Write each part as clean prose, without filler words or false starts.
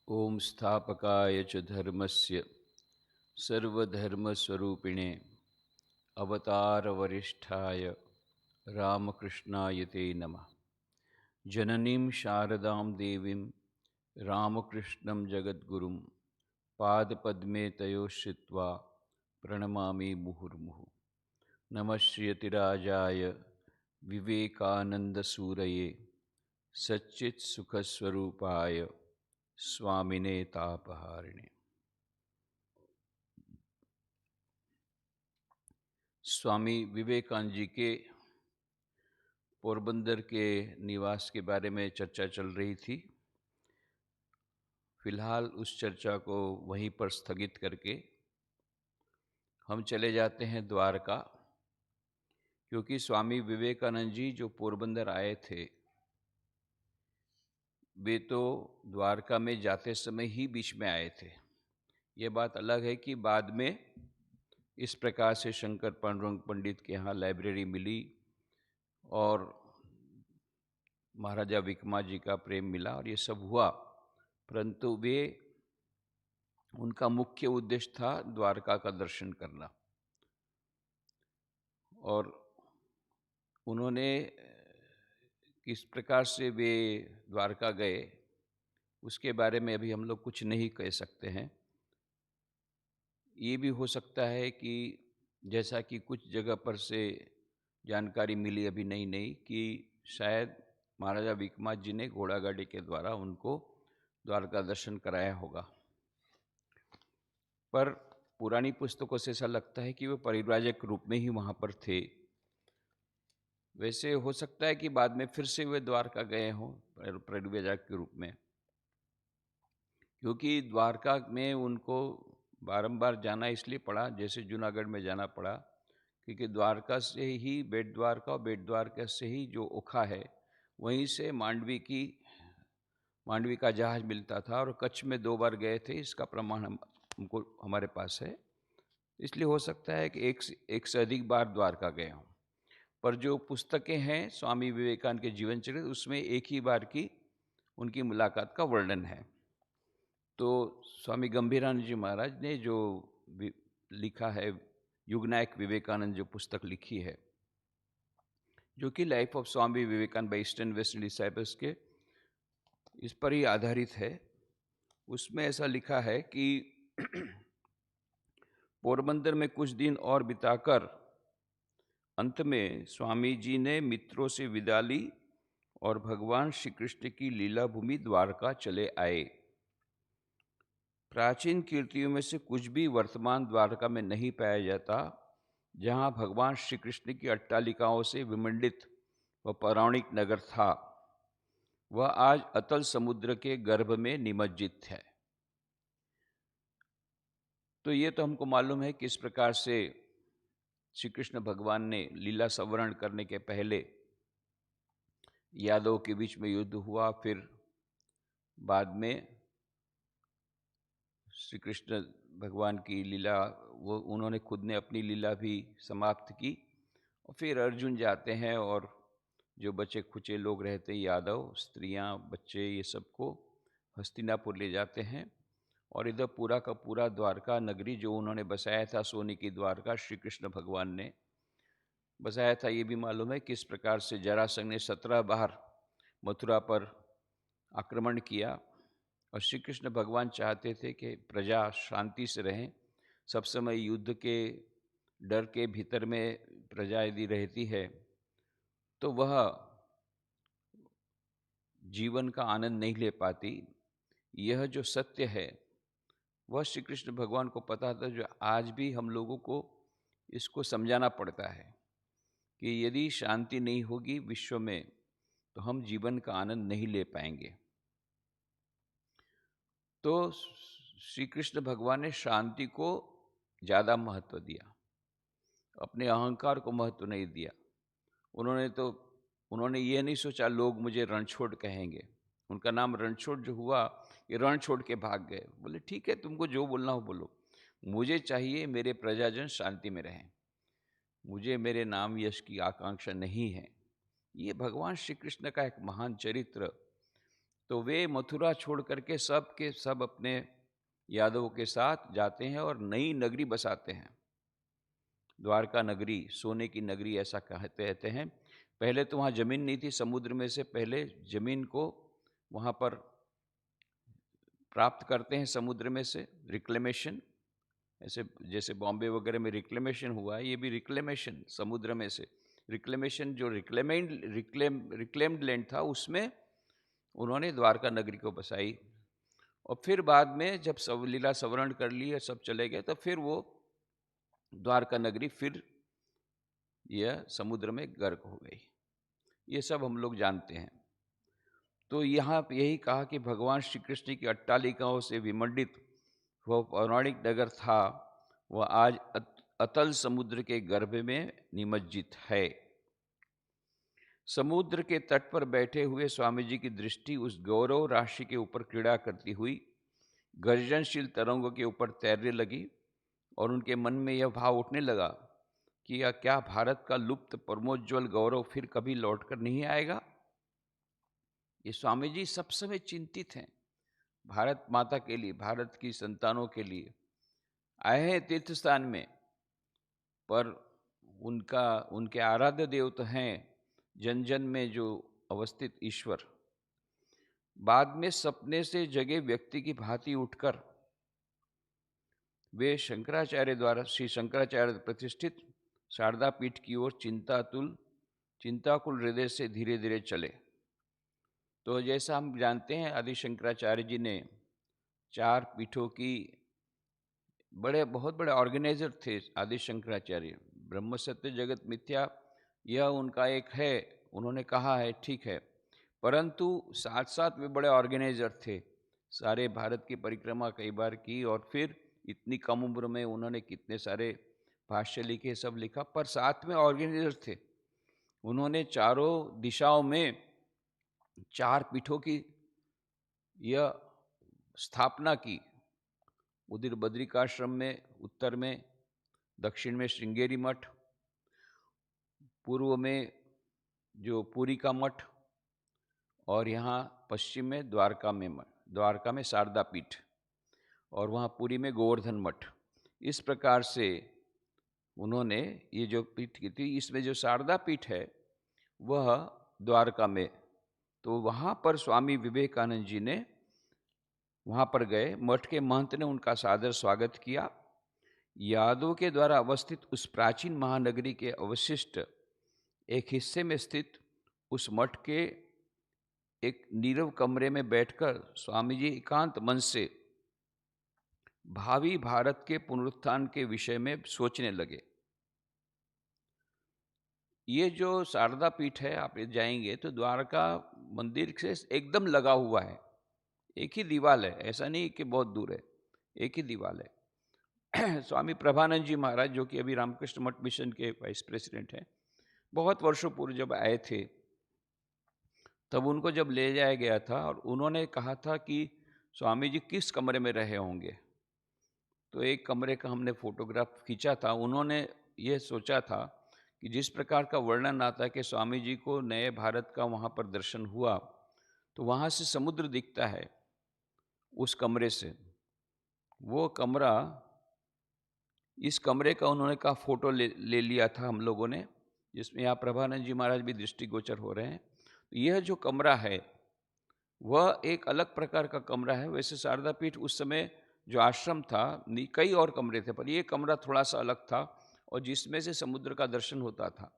ओम स्थापकाय च धर्मस्य सर्वधर्मस्वरूपिणे अवतारवरिष्ठाय रामकृष्णाय ते नमः। जननीं शारदां देवीं रामकृष्णं जगद्गुरुं पादपद्मे तयोः श्रित्वा प्रणमामि मुहुर्मुहुः। नमः श्रीयतिराजाय विवेकानन्दसूरये सच्चित्सुखस्वरूपाय स्वामिने तापहारिणे। स्वामी विवेकानंद जी के पोरबंदर के निवास के बारे में चर्चा चल रही थी। फिलहाल उस चर्चा को वहीं पर स्थगित करके हम चले जाते हैं द्वारका, क्योंकि स्वामी विवेकानंद जी जो पोरबंदर आए थे वे तो द्वारका में जाते समय ही बीच में आए थे। ये बात अलग है कि बाद में इस प्रकार से शंकर पांडुरंग पंडित के यहाँ लाइब्रेरी मिली और महाराजा विक्रमादित्य जी का प्रेम मिला और ये सब हुआ, परंतु वे उनका मुख्य उद्देश्य था द्वारका का दर्शन करना। और उन्होंने किस प्रकार से वे द्वारका गए उसके बारे में अभी हम लोग कुछ नहीं कह सकते हैं। ये भी हो सकता है कि जैसा कि कुछ जगह पर से जानकारी मिली अभी नई नई कि शायद महाराजा विक्रमादित्य जी ने घोड़ा गाड़ी के द्वारा उनको द्वारका दर्शन कराया होगा, पर पुरानी पुस्तकों से ऐसा लगता है कि वे परिव्राजक रूप में ही वहाँ पर थे। वैसे हो सकता है कि बाद में फिर से वे द्वारका गए हों परिव्राजक के रूप में, क्योंकि द्वारका में उनको बारंबार जाना इसलिए पड़ा, जैसे जूनागढ़ में जाना पड़ा, क्योंकि द्वारका से ही बेट द्वारका और बेट द्वारका से ही जो ओखा है वहीं से मांडवी का जहाज मिलता था और कच्छ में 2 बार गए थे। इसका प्रमाण हमको हमारे पास है, इसलिए हो सकता है कि एक से अधिक बार द्वारका गए हों। पर जो पुस्तकें हैं स्वामी विवेकानंद के जीवन चरित्र, उसमें एक ही बार की उनकी मुलाकात का वर्णन है। तो स्वामी गंभीरानंद जी महाराज ने जो लिखा है युगनायक विवेकानंद, जो पुस्तक लिखी है, जो कि life of Swami Vivekananda by eastern western disciples के इस पर ही आधारित है, उसमें ऐसा लिखा है कि पोरबंदर में कुछ दिन और बिताकर अंत में स्वामी जी ने मित्रों से विदा ली और भगवान श्री कृष्ण की लीला भूमि द्वारका चले आए। प्राचीन कीर्तियों में से कुछ भी वर्तमान द्वारका में नहीं पाया जाता, जहां भगवान श्री कृष्ण की अट्टालिकाओं से विमंडित वह पौराणिक नगर था, वह आज अतल समुद्र के गर्भ में निमज्जित है। तो ये तो हमको मालूम है कि इस प्रकार से श्री कृष्ण भगवान ने लीला संवरण करने के पहले यादवों के बीच में युद्ध हुआ, फिर बाद में श्री कृष्ण भगवान की लीला वो उन्होंने खुद ने अपनी लीला भी समाप्त की, और फिर अर्जुन जाते हैं और जो बचे खुचे लोग रहते यादव, स्त्रियां, बच्चे, ये सबको हस्तिनापुर ले जाते हैं। और इधर पूरा का पूरा द्वारका नगरी जो उन्होंने बसाया था, सोने की द्वारका, श्री कृष्ण भगवान ने बसाया था। ये भी मालूम है किस प्रकार से जरासंध ने 17 बार मथुरा पर आक्रमण किया, और श्री कृष्ण भगवान चाहते थे कि प्रजा शांति से रहें। सब समय युद्ध के डर के भीतर में प्रजा यदि रहती है तो वह जीवन का आनंद नहीं ले पाती। यह जो सत्य है वह श्री कृष्ण भगवान को पता था, जो आज भी हम लोगों को इसको समझाना पड़ता है कि यदि शांति नहीं होगी विश्व में तो हम जीवन का आनंद नहीं ले पाएंगे। तो श्री कृष्ण भगवान ने शांति को ज़्यादा महत्व दिया, अपने अहंकार को महत्व नहीं दिया। उन्होंने ये नहीं सोचा लोग मुझे रणछोड़ कहेंगे। उनका नाम रणछोड़ जो हुआ, ये रण छोड़ के भाग गए। बोले ठीक है, तुमको जो बोलना हो बोलो, मुझे चाहिए मेरे प्रजाजन शांति में रहें, मुझे मेरे नाम यश की आकांक्षा नहीं है। ये भगवान श्री कृष्ण का एक महान चरित्र तो वे मथुरा छोड़ करके सब के सब अपने यादवों के साथ जाते हैं और नई नगरी बसाते हैं। द्वारका नगरी, सोने की नगरी ऐसा कहते हैं। पहले तो वहाँ जमीन नहीं थी, समुद्र में से पहले जमीन को वहाँ पर प्राप्त करते हैं समुद्र में से, रिक्लेमेशन। ऐसे जैसे बॉम्बे वगैरह में रिक्लेमेशन हुआ है, ये भी रिक्लेमेशन समुद्र में से। रिक्लेमेशन जो रिक्लेम्ड लैंड था, उसमें उन्होंने द्वारका नगरी को बसाई। और फिर बाद में जब सब लीला सवर्ण कर ली और सब चले गए, तो फिर वो द्वारका नगरी फिर यह समुद्र में गर्क हो गई। ये सब हम लोग जानते हैं। तो यहाँ पे यही कहा कि भगवान श्री कृष्ण की अट्टालिकाओं से विमंडित वह पौराणिक नगर था, वह आज अतल समुद्र के गर्भ में निमज्जित है। समुद्र के तट पर बैठे हुए स्वामी जी की दृष्टि उस गौरव राशि के ऊपर क्रीड़ा करती हुई गर्जनशील तरंगों के ऊपर तैरने लगी और उनके मन में यह भाव उठने लगा कि यह क्या भारत का लुप्त परमोज्वल गौरव फिर कभी लौटकर नहीं आएगा। ये स्वामी जी सब समय चिंतित हैं भारत माता के लिए, भारत की संतानों के लिए। आए हैं तीर्थ स्थान में, पर उनके आराध्य देव तो हैं जन जन में जो अवस्थित ईश्वर। बाद में सपने से जगे व्यक्ति की भांति उठकर वे श्री शंकराचार्य प्रतिष्ठित शारदा पीठ की ओर चिंताकुल हृदय से धीरे धीरे चले। तो जैसा हम जानते हैं, आदि शंकराचार्य जी ने 4 पीठों की बहुत बड़े ऑर्गेनाइजर थे। आदि शंकराचार्य ब्रह्म सत्य जगत मिथ्या, यह उनका एक है, उन्होंने कहा है, ठीक है, परंतु साथ साथ वे बड़े ऑर्गेनाइजर थे। सारे भारत की परिक्रमा कई बार की और फिर इतनी कम उम्र में उन्होंने कितने सारे भाष्य लिखे, सब लिखा, पर साथ में ऑर्गेनाइजर थे। उन्होंने चारों दिशाओं में 4 पीठों की यह स्थापना की। उधर बद्रिकाश्रम में उत्तर में, दक्षिण में श्रृंगेरी मठ, पूर्व में जो पुरी का मठ, और यहाँ पश्चिम में द्वारका में शारदा पीठ, और वहाँ पुरी में गोवर्धन मठ। इस प्रकार से उन्होंने ये जो पीठ की थी, इसमें जो शारदा पीठ है वह द्वारका में, तो वहाँ पर स्वामी विवेकानंद जी ने वहाँ पर गए। मठ के महंत ने उनका सादर स्वागत किया। यादवों के द्वारा अवस्थित उस प्राचीन महानगरी के अवशिष्ट एक हिस्से में स्थित उस मठ के एक नीरव कमरे में बैठकर स्वामी जी एकांत मन से भावी भारत के पुनरुत्थान के विषय में सोचने लगे। ये जो शारदा पीठ है, आप जाएंगे तो द्वारका मंदिर से एकदम लगा हुआ है, एक ही दीवाल है, ऐसा नहीं कि बहुत दूर है, एक ही दीवाल है। स्वामी प्रभानंद जी महाराज, जो कि अभी रामकृष्ण मठ मिशन के वाइस प्रेसिडेंट हैं, बहुत वर्षों पूर्व जब आए थे, तब उनको जब ले जाया गया था और उन्होंने कहा था कि स्वामी जी किस कमरे में रहे होंगे। तो एक कमरे का हमने फोटोग्राफ खींचा था। उन्होंने ये सोचा था कि जिस प्रकार का वर्णन आता है कि स्वामी जी को नए भारत का वहाँ पर दर्शन हुआ, तो वहाँ से समुद्र दिखता है उस कमरे से। वो कमरा, इस कमरे का उन्होंने कहा फोटो ले लिया था हम लोगों ने, जिसमें यहाँ प्रभानंद जी महाराज भी दृष्टिगोचर हो रहे हैं। तो यह जो कमरा है वह एक अलग प्रकार का कमरा है। वैसे शारदा पीठ उस समय जो आश्रम था, कई और कमरे थे, पर यह कमरा थोड़ा सा अलग था और जिसमें से समुद्र का दर्शन होता था।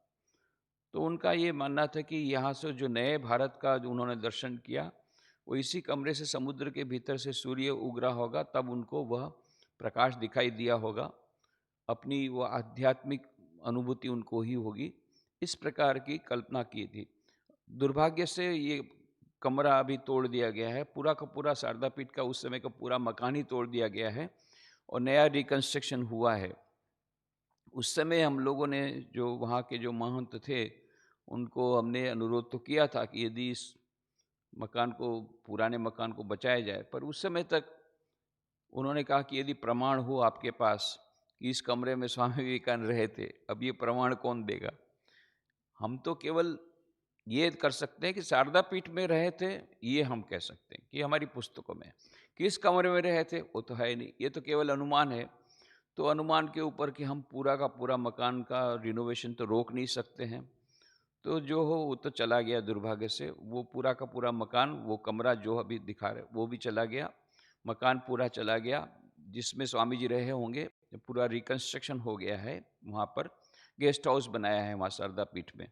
तो उनका ये मानना था कि यहाँ से जो नए भारत का जो उन्होंने दर्शन किया, वो इसी कमरे से समुद्र के भीतर से सूर्य उग रहा होगा, तब उनको वह प्रकाश दिखाई दिया होगा, अपनी वो आध्यात्मिक अनुभूति उनको ही होगी। इस प्रकार की कल्पना की थी। दुर्भाग्य से ये कमरा अभी तोड़ दिया गया है, पूरा का पूरा शारदा पीठ का उस समय का पूरा मकान ही तोड़ दिया गया है और नया रिकंस्ट्रक्शन हुआ है। उस समय हम लोगों ने, जो वहाँ के जो महंत थे, उनको हमने अनुरोध तो किया था कि यदि इस मकान को, पुराने मकान को बचाया जाए, पर उस समय तक उन्होंने कहा कि यदि प्रमाण हो आपके पास कि इस कमरे में स्वामी विवेकानंद रहे थे, अब ये प्रमाण कौन देगा। हम तो केवल ये कर सकते हैं कि शारदा पीठ में रहे थे, ये हम कह सकते हैं कि हमारी पुस्तकों में। किस कमरे में रहे थे वो तो है नहीं, ये तो केवल अनुमान है। तो अनुमान के ऊपर कि हम पूरा का पूरा मकान का रिनोवेशन तो रोक नहीं सकते हैं। तो जो हो वो तो चला गया दुर्भाग्य से, वो पूरा का पूरा मकान, वो कमरा जो अभी दिखा रहे वो भी चला गया, मकान पूरा चला गया जिसमें स्वामी जी रहे होंगे। पूरा रिकंस्ट्रक्शन हो गया है, वहाँ पर गेस्ट हाउस बनाया है वहाँ शारदा पीठ में।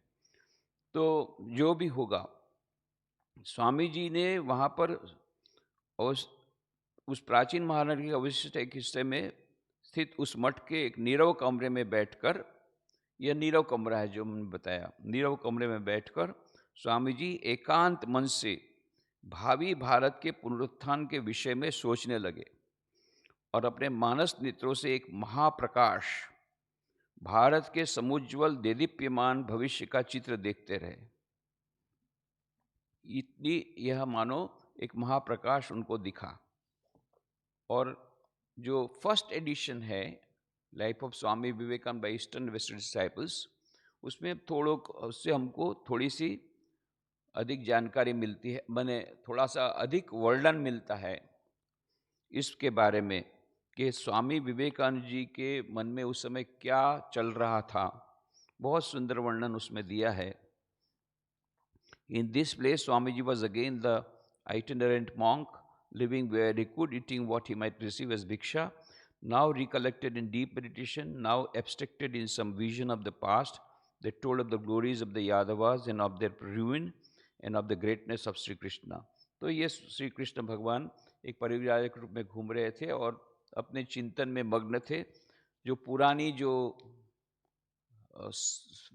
तो जो भी होगा, स्वामी जी ने वहाँ पर उस उस प्राचीन महानगरी के अवशिष्ट एक हिस्से में स्थित उस मठ के एक नीरव कमरे में बैठकर, यह नीरव कमरा है जो मैंने बताया, नीरव कमरे में बैठकर स्वामी जी एकांत मन से भावी भारत के पुनरुत्थान के विषय में सोचने लगे और अपने मानस नेत्रों से एक महाप्रकाश, भारत के समुज्वल देदीप्यमान भविष्य का चित्र देखते रहे। इतनी यह मानो एक महाप्रकाश उनको दिखा। और जो फर्स्ट एडिशन है life of Swami Vivekananda by eastern western disciples, उसमें थोड़ो उससे हमको थोड़ी सी अधिक जानकारी मिलती है, मैंने थोड़ा सा अधिक वर्णन मिलता है इसके बारे में कि स्वामी विवेकानंद जी के मन में उस समय क्या चल रहा था। बहुत सुंदर वर्णन उसमें दिया है। In this place, Swamiji was again the itinerant monk, living where he could, eating what he might receive as bhiksha, now recollected in deep meditation, now abstracted in some vision of the past that told of the glories of the Yadavas and of their ruin and of the greatness of Sri Krishna. तो ये श्री कृष्ण भगवान एक परिव्राजक रूप में घूम रहे थे और अपने चिंतन में मग्न थे। जो पुरानी जो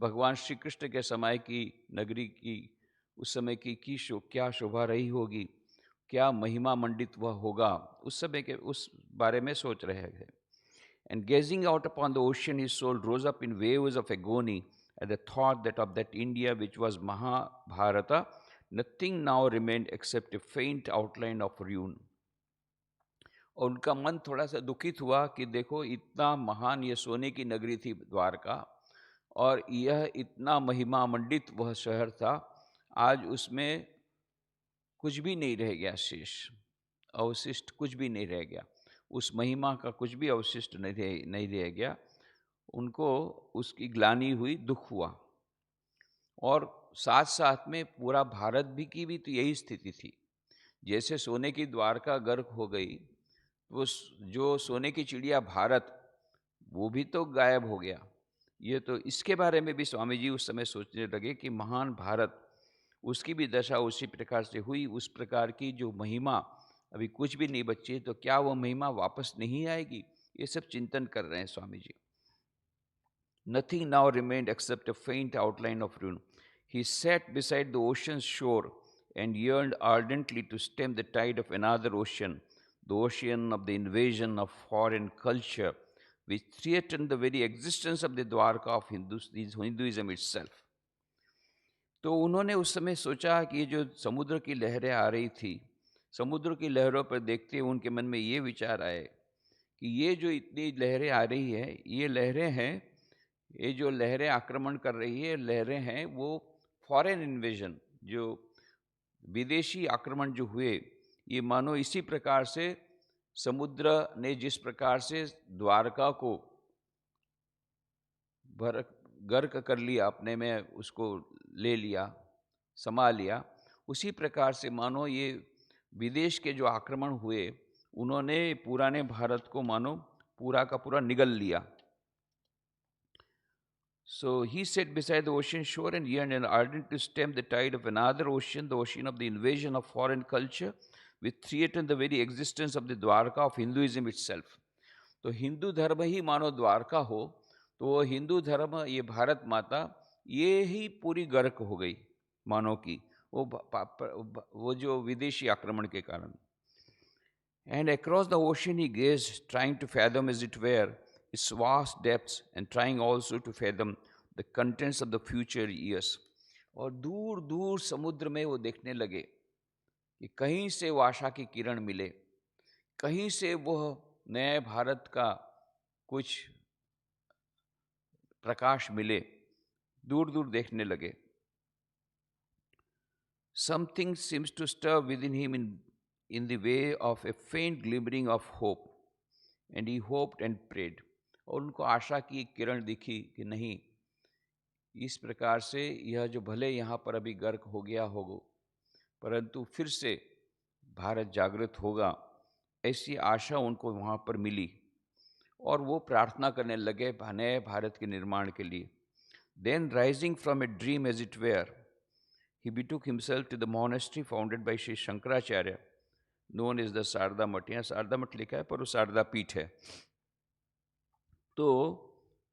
भगवान श्री कृष्ण के समय की नगरी की उस समय की क्या शोभा रही होगी, क्या महिमा मंडित वह होगा, उस समय के उस बारे में सोच रहे थे। And gazing out upon the ocean, his soul rose up in waves of agony at the thought that of that India which was Mahabharata, nothing now remained except a faint outline of ruin. और उनका मन थोड़ा सा दुखित हुआ कि देखो इतना महान ये सोने की नगरी थी द्वारका, और यह इतना महिमा मंडित वह शहर था, आज उसमें कुछ भी नहीं रह गया, शेष अवशिष्ट कुछ भी नहीं रह गया, उस महिमा का कुछ भी अवशिष्ट नहीं रह गया। उनको उसकी ग्लानि हुई, दुख हुआ। और साथ साथ में पूरा भारत भी की भी तो यही स्थिति थी। जैसे सोने की द्वारका गर्क हो गई, वो जो सोने की चिड़िया भारत, वो भी तो गायब हो गया। ये तो इसके बारे में भी स्वामी जी उस समय सोचने लगे कि महान भारत, उसकी भी दशा उसी प्रकार से हुई। उस प्रकार की जो महिमा अभी कुछ भी नहीं बची, तो क्या वो महिमा वापस नहीं आएगी? ये सब चिंतन कर रहे हैं Swami ji. Nothing now remained except a faint outline of ruin. He sat beside the ocean's shore and yearned ardently to stem the tide of another ocean, the ocean of the invasion of foreign culture, which threatened the very existence of the Dwarka of Hinduism itself. तो उन्होंने उस समय सोचा कि ये जो समुद्र की लहरें आ रही थी, समुद्र की लहरों पर देखते हुए उनके मन में ये विचार आए कि ये जो इतनी लहरें आ रही है, ये लहरें हैं, ये जो लहरें आक्रमण कर रही है, लहरें हैं वो फॉरेन इन्वेजन, जो विदेशी आक्रमण जो हुए, ये मानो इसी प्रकार से समुद्र ने जिस प्रकार से द्वारका को गर्क कर लिया, अपने में उसको ले लिया, समा लिया, उसी प्रकार से मानो ये विदेश के जो आक्रमण हुए, उन्होंने पुराने भारत को मानो पूरा का पूरा निगल लिया। So he sat beside the ocean shore and yearned and ardent to stem the tide of another ocean, the ocean of the invasion of foreign culture, which threatened the very existence of the Dwarka of Hinduism itself. तो हिंदू धर्म ही मानो द्वारका हो, तो वो हिंदू धर्म, ये भारत माता, ये ही पूरी गर्क हो गई मानो की, वो जो विदेशी आक्रमण के कारण। And across the ocean he gazed, trying to fathom, as it were, its vast depths, and trying also to fathom the contents of the future years. और दूर दूर समुद्र में वो देखने लगे कि कहीं से वो आशा की किरण मिले, कहीं से वह नए भारत का कुछ प्रकाश मिले, दूर दूर देखने लगे। Something seems to stir within him in the way of a faint glimmering of hope, and he hoped and prayed. और उनको आशा की एक किरण दिखी कि नहीं, इस प्रकार से यह जो भले यहाँ पर अभी गर्क हो गया होगा, परंतु फिर से भारत जागृत होगा, ऐसी आशा उनको वहाँ पर मिली। और वो प्रार्थना करने लगे नए भारत के निर्माण के लिए। Then rising from a dream as it were, he betook himself to the monastery founded by Sri Shankaracharya, known as the Sharda मठ। यहाँ शारदा मठ लिखा है पर वो शारदा पीठ है। तो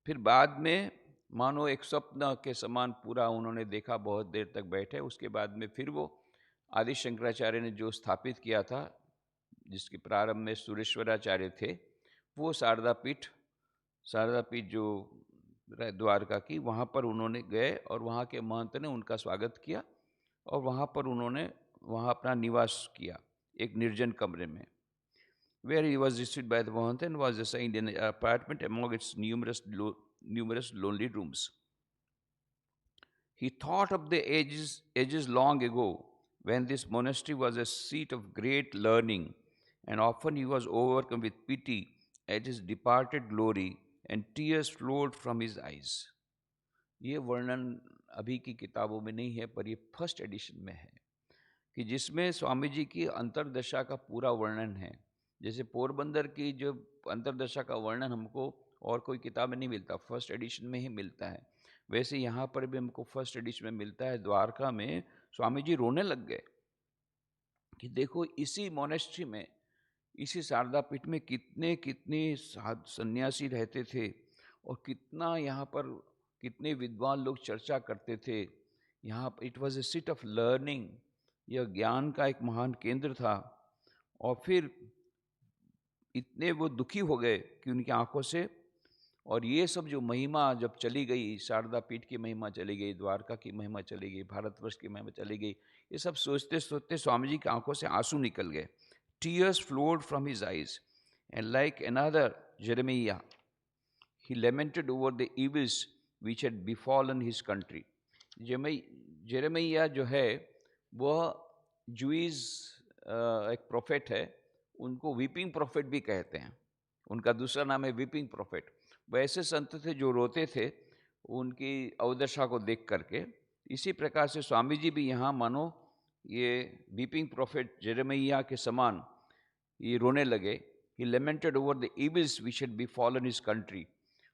फिर बाद में मानो एक स्वप्न के समान पूरा उन्होंने देखा, बहुत देर तक बैठे। उसके बाद में फिर वो आदि शंकराचार्य ने जो स्थापित किया था, जिसके प्रारंभ में सुरेश्वराचार्य थे, वो शारदा पीठ जो द्वारका की, वहाँ पर उन्होंने गए और वहाँ के महंत ने उनका स्वागत किया और वहाँ पर उन्होंने वहाँ अपना निवास किया एक निर्जन कमरे में, where he was received by the Mahant and was assigned an apartment among its numerous lonely rooms. He thought of the ages long ago when this monastery was a seat of great learning, and often he was overcome with pity at his departed glory, and tears flowed from his eyes. ये वर्णन अभी की किताबों में नहीं है, पर ये फर्स्ट एडिशन में है, कि जिसमें स्वामी जी की अंतर्दशा का पूरा वर्णन है। जैसे पोरबंदर की जो अंतर्दशा का वर्णन हमको और कोई किताब में नहीं मिलता, फर्स्ट एडिशन में ही मिलता है, वैसे यहाँ पर भी हमको फर्स्ट एडिशन में मिलता है। द्वारका में स्वामी जी रोने लग गए कि देखो, इसी मोनेस्ट्री में, इसी शारदा पीठ में कितने कितने सन्यासी रहते थे और कितना यहाँ पर कितने विद्वान लोग चर्चा करते थे। यहाँ पर it was a seat of learning, यह ज्ञान का एक महान केंद्र था। और फिर इतने वो दुखी हो गए कि उनकी आंखों से, और ये सब जो महिमा जब चली गई, शारदा पीठ की महिमा चली गई, द्वारका की महिमा चली गई, भारतवर्ष की महिमा चली गई, ये सब सोचते सोचते स्वामी जी की आंखों से आंसू निकल गए। Tears flowed from his eyes, and like another Jeremiah, he lamented over the evils which had befallen his country. Jeremiah जो है वह जूइज एक प्रोफेट है, उनको वीपिंग प्रोफेट भी कहते हैं, उनका दूसरा नाम है वीपिंग प्रोफेट। वैसे संत थे जो रोते थे उनकी अवदशा को देख करके। इसी प्रकार से स्वामी जी भी यहाँ मानो ये वीपिंग प्रोफेट जेरेमिया के समान ये रोने लगे। He lamented over the evils which had befallen his country,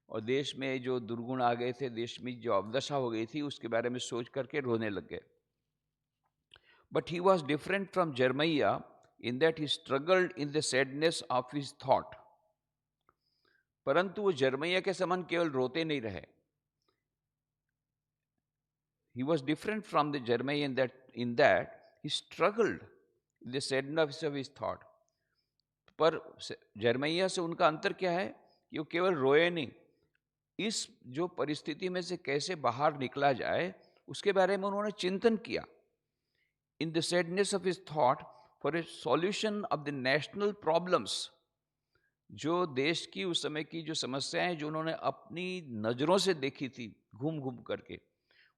और देश में जो दुर्गुण आ गए थे, देश में जो अवदशा हो गई थी, उसके बारे में सोच करके रोने लग गए। But he was different from Jeremiah in that he struggled in the sadness of his thought. परंतु वो जेरेमिया के समान केवल रोते नहीं रहे। He was different from the Jeremiah in that he struggled in the sadness of his thought. पर जेरमिया से उनका अंतर क्या है कि वो केवल रोए नहीं, इस जो परिस्थिति में से कैसे बाहर निकला जाए उसके बारे में उन्होंने चिंतन किया। In the sadness of his thought for a solution of the national problems, जो देश की उस समय की जो समस्याएं जो उन्होंने अपनी नजरों से देखी थी घूम घूम करके,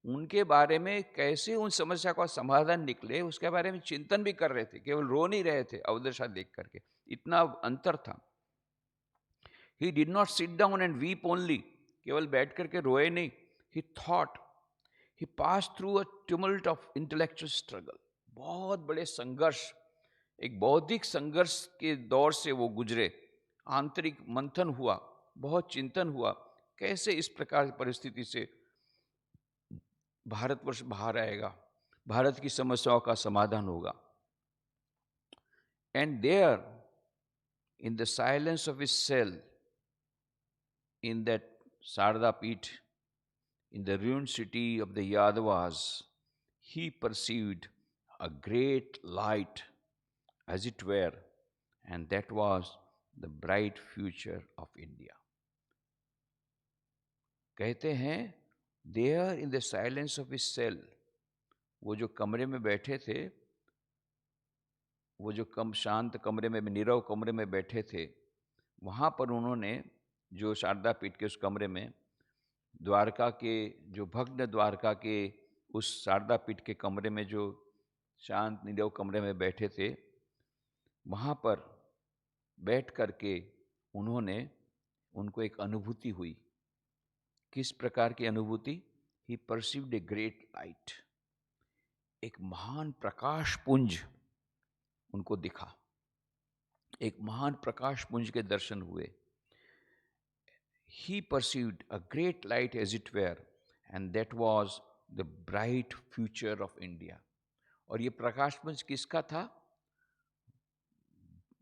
उनके बारे में कैसे उन समस्या का समाधान निकले उसके बारे में चिंतन भी कर रहे थे, केवल रो नहीं रहे थे अवदशा देख करके। इतना अंतर था। He did not sit down and weep only, केवल बैठ करके रोए नहीं। He thought, he pass through a tumult of intellectual struggle, बहुत बड़े संघर्ष, एक बौद्धिक संघर्ष के दौर से वो गुजरे। आंतरिक मंथन हुआ, बहुत चिंतन हुआ, कैसे इस प्रकार की परिस्थिति से भारतवर्ष बाहर आएगा, भारत की समस्याओं का समाधान होगा। And there in the silence of his cell in that Sharada Peeth, in the ruined city of the Yadavas, he perceived a great light as it were, and that was the bright future of India. कहते हैं there in the silence of his cell, वो जो कमरे में बैठे थे, वो जो शांत कमरे में, नीरव कमरे में बैठे थे, वहाँ पर उन्होंने जो शारदा पीठ के उस कमरे में, द्वारका के जो भग्न द्वारका के उस शारदा पीठ के कमरे में जो शांत नीरव कमरे में बैठे थे। वहाँ पर बैठ कर के उनको एक अनुभूति हुई। किस प्रकार की अनुभूति? ही परसीव्ड ए ग्रेट लाइट। एक महान प्रकाश पुंज उनको दिखा। एक महान प्रकाश पुंज के दर्शन हुए। He perceived a great light as it were, and that was the bright future of India. और ये प्रकाश पुंज किसका था?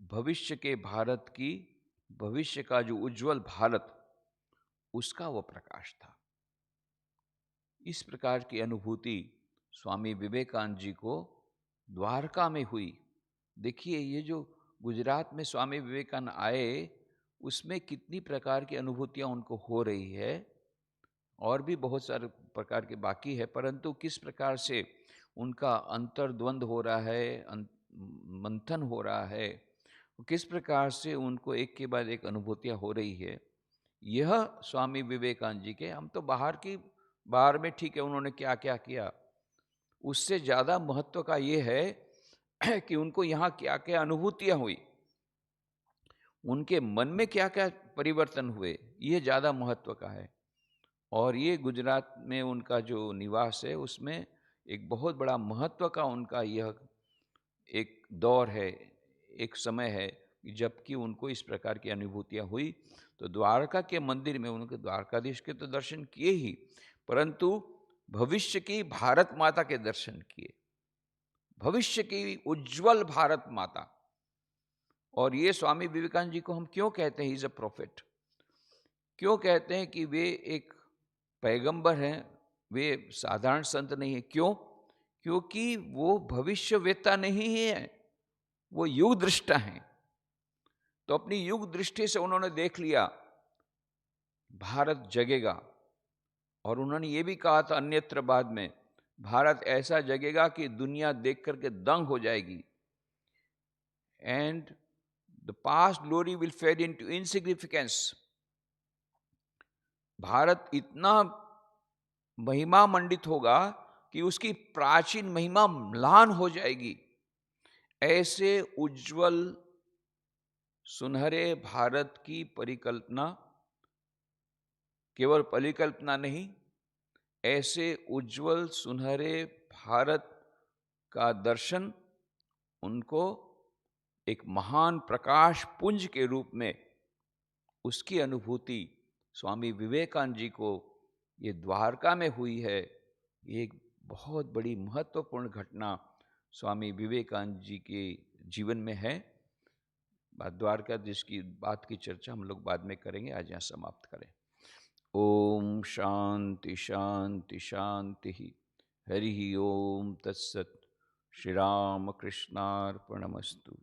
भविष्य के भारत की, भविष्य का जो उज्जवल भारत, उसका वो प्रकाश था। इस प्रकार की अनुभूति स्वामी विवेकानंद जी को द्वारका में हुई। देखिए, ये जो गुजरात में स्वामी विवेकानंद आए, उसमें कितनी प्रकार की अनुभूतियां उनको हो रही है, और भी बहुत सारे प्रकार के बाकी है, परंतु किस प्रकार से उनका अंतर्द्वंद हो रहा है, मंथन हो रहा है, किस प्रकार से उनको एक के बाद एक अनुभूतियां हो रही है, यह स्वामी विवेकानंद जी के, हम तो बाहर में ठीक है उन्होंने क्या क्या किया, उससे ज़्यादा महत्व का ये है कि उनको यहाँ क्या क्या अनुभूतियां हुई, उनके मन में क्या क्या परिवर्तन हुए, ये ज़्यादा महत्व का है। और ये गुजरात में उनका जो निवास है, उसमें एक बहुत बड़ा महत्व का उनका यह एक दौर है, एक समय है, जबकि उनको इस प्रकार की अनुभूतियां हुई। तो द्वारका के मंदिर में उनके द्वारकाधीश के तो दर्शन किए ही, परंतु भविष्य की भारत माता के दर्शन किए, भविष्य की उज्जवल भारत माता। और ये स्वामी विवेकानंद जी को हम क्यों कहते हैं ही इज अ प्रोफेट? क्यों कहते हैं कि वे एक पैगंबर हैं, वे साधारण संत नहीं है? क्यों? क्योंकि वो भविष्यवेत्ता नहीं है, वो युग दृष्टा हैं। तो अपनी युग दृष्टि से उन्होंने देख लिया भारत जगेगा, और उन्होंने ये भी कहा था अन्यत्र बाद में, भारत ऐसा जगेगा कि दुनिया देख करके दंग हो जाएगी, and the past glory will fade into insignificance. Bharat इतना महिमा मंडित होगा कि उसकी प्राचीन महिमा म्लान हो जाएगी। ऐसे उज्जवल सुनहरे भारत की परिकल्पना, केवल परिकल्पना नहीं, ऐसे उज्जवल सुनहरे भारत का दर्शन उनको एक महान प्रकाश पुंज के रूप में, उसकी अनुभूति स्वामी विवेकानंद जी को ये द्वारका में हुई है। ये एक बहुत बड़ी महत्वपूर्ण घटना स्वामी विवेकानंद जी के जीवन में है। द्वारकाधीश की बात की चर्चा हम लोग बाद में करेंगे, आज यहाँ समाप्त करें। ओम शांति शांति शांति। हरि ओम तत्सत। श्री राम कृष्णार्पणमस्तु।